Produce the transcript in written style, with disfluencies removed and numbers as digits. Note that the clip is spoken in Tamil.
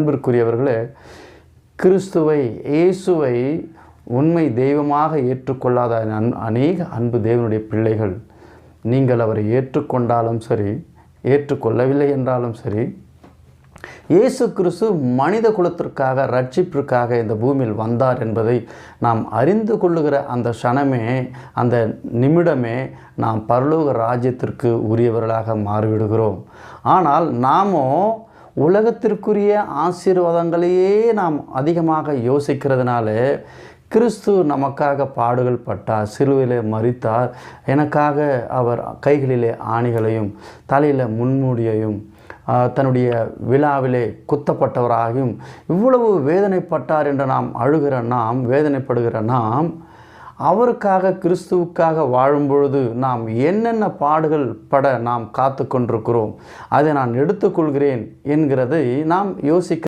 அன்பிற்குரியவர்களே, கிறிஸ்துவை இயேசுவை உண்மை தெய்வமாக ஏற்றுக்கொள்ளாத அநேக அன்பு தேவனுடைய பிள்ளைகள், நீங்கள் அவரை ஏற்றுக்கொண்டாலும் சரி, ஏற்றுக்கொள்ளவில்லை என்றாலும் சரி, இயேசு கிறிஸ்து மனித குலத்திற்காக ரட்சிப்பிற்காக இந்த பூமியில் வந்தார் என்பதை நாம் அறிந்து கொள்ளுகிற அந்த க்ஷணமே, அந்த நிமிடமே நாம் பரலோக ராஜ்யத்திற்கு உரியவர்களாக மாறிவிடுகிறோம். ஆனால் நாமோ உலகத்திற்குரிய ஆசீர்வாதங்களையே நாம் அதிகமாக யோசிக்கிறதுனால, கிறிஸ்து நமக்காக பாடுகள் பட்டார், சிலுவையிலே மரித்தார், எனக்காக அவர் கைகளிலே ஆணிகளையும் தலையில் முன்மூடியையும் தன்னுடைய விழாவிலே குத்தப்பட்டவராகியும் இவ்வளவு வேதனைப்பட்டார் என்று நாம் அழுகிற நாம், வேதனைப்படுகிற நாம், அவருக்காக கிறிஸ்துவுக்காக வாழும் பொழுது நாம் என்னென்ன பாடுகள் பட நாம் காத்து கொண்டிருக்கிறோம், அதை நான் எடுத்துக்கொள்கிறேன் என்கிறதை நாம் யோசிக்க